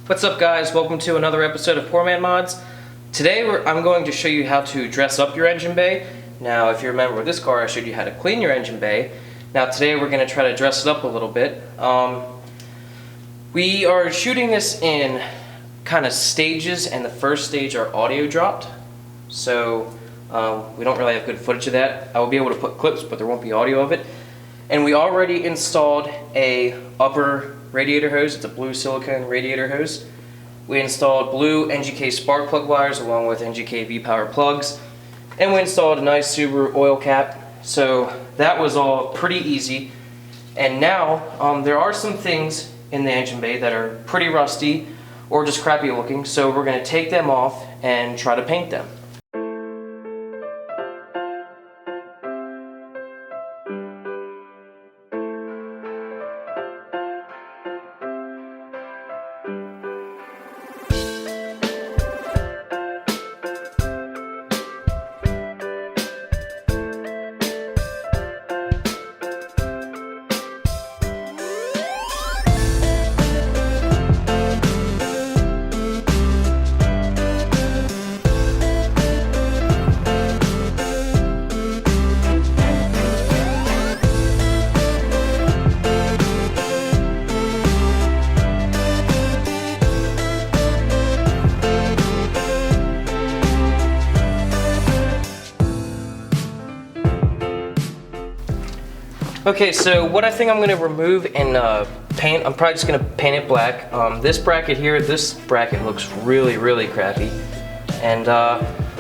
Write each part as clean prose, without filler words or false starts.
What's up guys, welcome to another episode of Poor Man Mods. Today I'm going to show you how to dress up your engine bay. Now if you remember with this car I showed you how to clean your engine bay. Now today we're going to try to dress it up a little bit. We are shooting this in kind of stages, and the first stage are audio dropped. So we don't really have good footage of that. I will be able to put clips, but there won't be audio of it. And we already installed a upper radiator hose. It's a blue silicone radiator hose. We installed blue NGK spark plug wires along with NGK V-Power plugs. And we installed a nice Subaru oil cap. So that was all pretty easy. And now there are some things in the engine bay that are pretty rusty or just crappy looking. So we're going to take them off and try to paint them. Okay, so what I think I'm going to remove and paint, I'm probably just going to paint it black. This bracket here, this bracket looks really crappy. And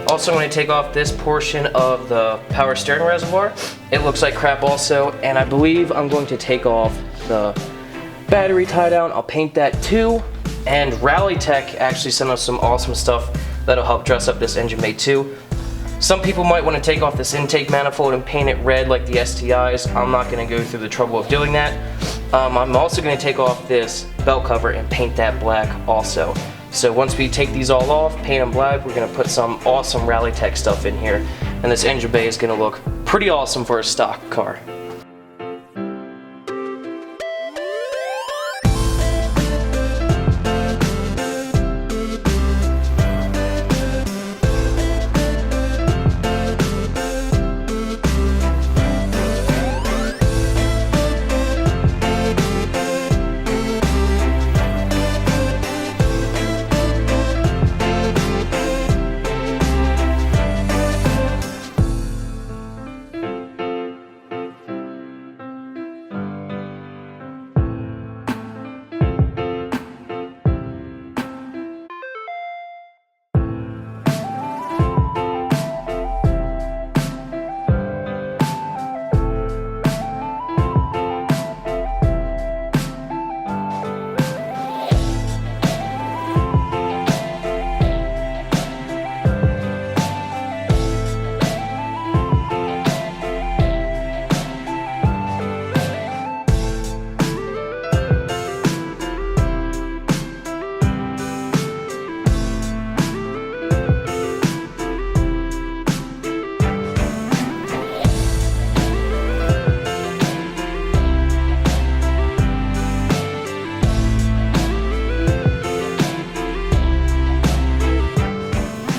also I'm going to take off this portion of the power steering reservoir. It looks like crap also. And I believe I'm going to take off the battery tie down. I'll paint that too. And Rally Tech actually sent us some awesome stuff that'll help dress up this engine bay too. Some people might want to take off this intake manifold and paint it red like the STIs. I'm not going to go through the trouble of doing that. I'm also going to take off this belt cover and paint that black also. So once we take these all off, paint them black, we're going to put some awesome Rally Tech stuff in here. And this engine bay is going to look pretty awesome for a stock car.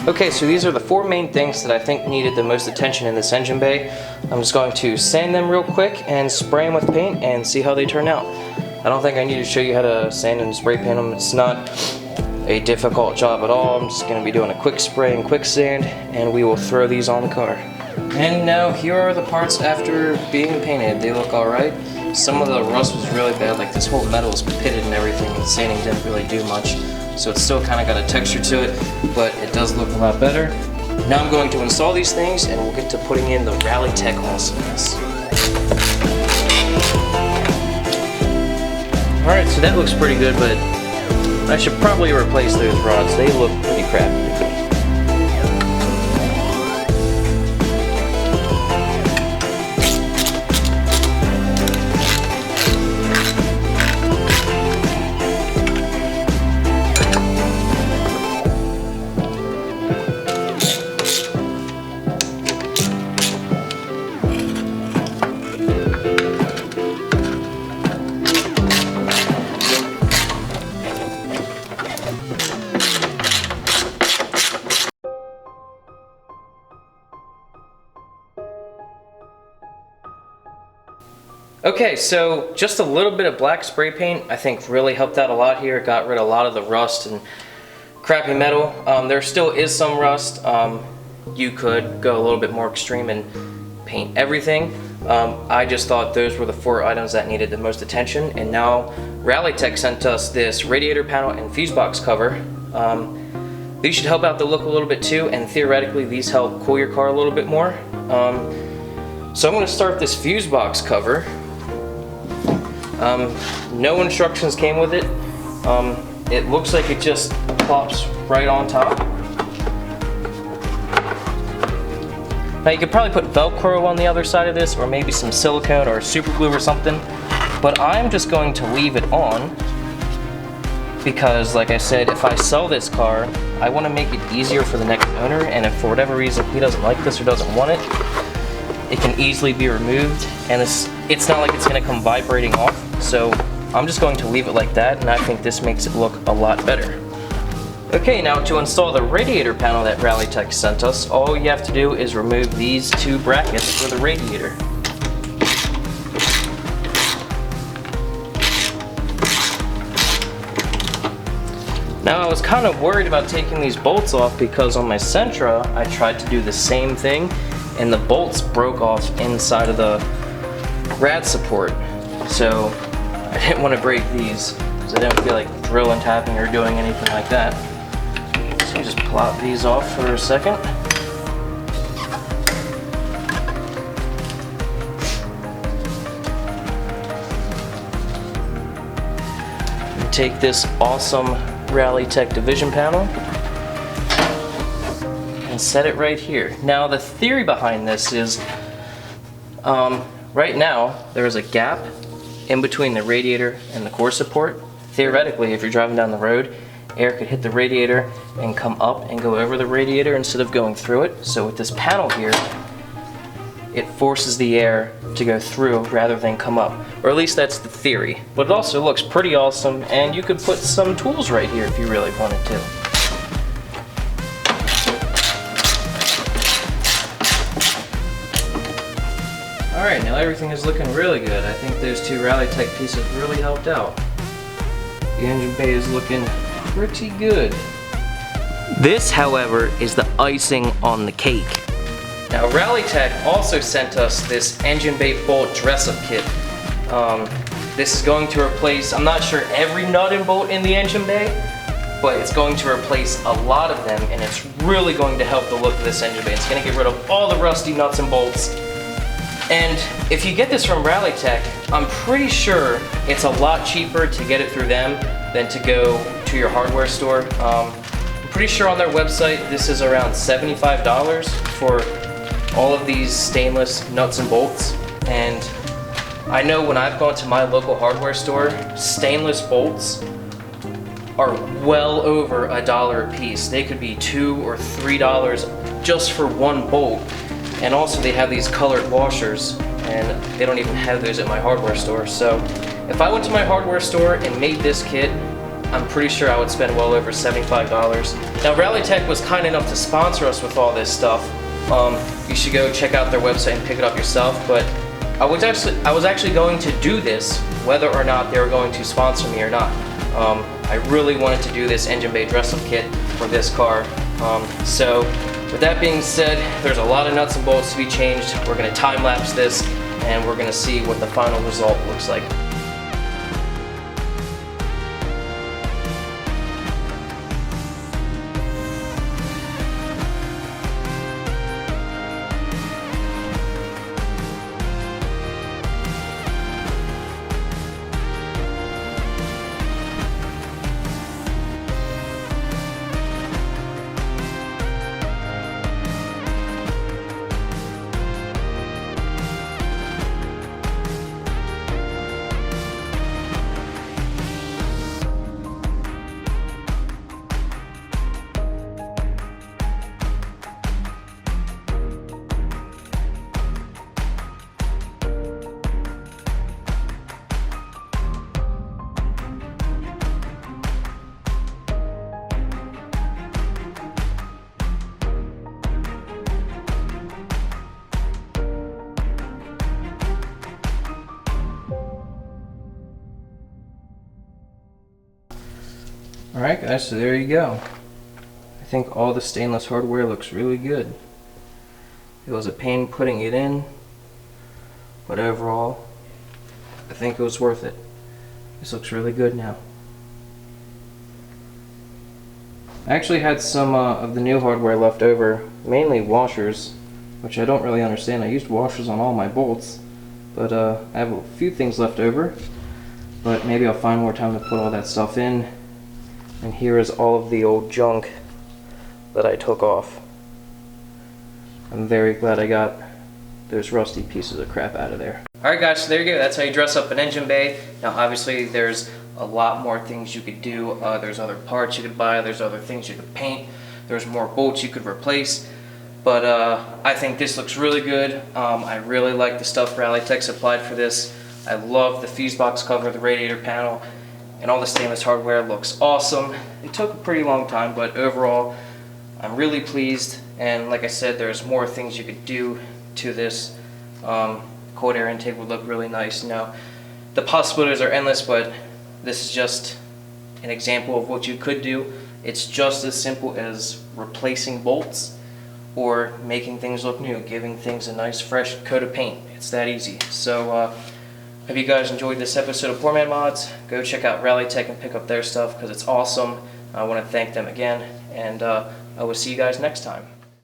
Okay, so these are the four main things that I think needed the most attention in this engine bay. I'm just going to sand them real quick and spray them with paint and see how they turn out. I don't think I need to show you how to sand and spray paint them. It's not a difficult job at all. I'm just going to be doing a quick spray and quick sand, and we will throw these on the car. And now here are the parts after being painted. They look alright. Some of the rust was really bad, like this whole metal is pitted and everything, and sanding didn't really do much. So it's still kind of got a texture to it, but it does look a lot better. Now I'm going to install these things and we'll get to putting in the Rally Tech awesomeness. Alright, so that looks pretty good, but I should probably replace those rods. They look pretty crappy. Okay, so just a little bit of black spray paint I think really helped out a lot here. Got rid of a lot of the rust and crappy metal. There still is some rust. You could go a little bit more extreme and paint everything. I just thought those were the 4 items that needed the most attention, and now Rallytech sent us this radiator panel and fuse box cover. These should help out the look a little bit too, and theoretically these help cool your car a little bit more. So I'm going to start this fuse box cover. No instructions came with it. It looks like it just plops right on top. Now you could probably put Velcro on the other side of this, or maybe some silicone or super glue or something, but I'm just going to leave it on because, like I said, if I sell this car, I want to make it easier for the next owner, and if for whatever reason he doesn't like this or doesn't want it, it can easily be removed, and it's not like it's going to come vibrating off. So I'm just going to leave it like that, and I think this makes it look a lot better. Okay, now to install the radiator panel that Rallytech sent us, all you have to do is remove these 2 brackets for the radiator. Now I was kind of worried about taking these bolts off because on my Sentra I tried to do the same thing and the bolts broke off inside of the rad support. So I didn't want to break these because I didn't feel like drilling, tapping, or doing anything like that. So just plop these off for a second. And take this awesome Rallytech division panel and set it right here. Now the theory behind this is, right now there is a gap in between the radiator and the core support. Theoretically, if you're driving down the road, air could hit the radiator and come up and go over the radiator instead of going through it. So with this panel here, it forces the air to go through rather than come up. Or at least that's the theory. But it also looks pretty awesome, and you could put some tools right here if you really wanted to. Alright, now everything is looking really good. I think those 2 Rallytech pieces really helped out. The engine bay is looking pretty good. This, however, is the icing on the cake. Now Rallytech also sent us this engine bay bolt dress-up kit. This is going to replace, I'm not sure every nut and bolt in the engine bay, but it's going to replace a lot of them, and it's really going to help the look of this engine bay. It's going to get rid of all the rusty nuts and bolts. And if you get this from Rallytech, I'm pretty sure it's a lot cheaper to get it through them than to go to your hardware store. I'm pretty sure on their website this is around $75 for all of these stainless nuts and bolts. And I know when I've gone to my local hardware store, stainless bolts are well over $1 a piece. They could be $2 or $3 just for one bolt. And also they have these colored washers, and they don't even have those at my hardware store. So if I went to my hardware store and made this kit, I'm pretty sure I would spend well over $75. Now Rallytech was kind enough to sponsor us with all this stuff. You should go check out their website and pick it up yourself, but I was actually going to do this whether or not they were going to sponsor me or not. I really wanted to do this engine bay dress-up kit for this car. So with that being said, there's a lot of nuts and bolts to be changed. We're going to time-lapse this, and we're going to see what the final result looks like. Alright guys, so there you go. I think all the stainless hardware looks really good. It was a pain putting it in, but overall, I think it was worth it. This looks really good now. I actually had some of the new hardware left over, mainly washers, which I don't really understand. I used washers on all my bolts, but I have a few things left over, but maybe I'll find more time to put all that stuff in. And here is all of the old junk that I took off. I'm very glad I got those rusty pieces of crap out of there. Alright guys, so there you go. That's how you dress up an engine bay. Now obviously there's a lot more things you could do. There's other parts you could buy, there's other things you could paint, there's more bolts you could replace. But I think this looks really good. I really like the stuff Rallytech supplied for this. I love the fuse box cover, the radiator panel, and all the stainless hardware looks awesome. It took a pretty long time, but overall I'm really pleased. And like I said, there's more things you could do to this. Cold air intake would look really nice. Now, the possibilities are endless, but this is just an example of what you could do. It's just as simple as replacing bolts or making things look new, giving things a nice fresh coat of paint. It's that easy. So, hope you guys enjoyed this episode of Poor Man Mods. Go check out Rallytech and pick up their stuff because it's awesome. I want to thank them again, and I will see you guys next time.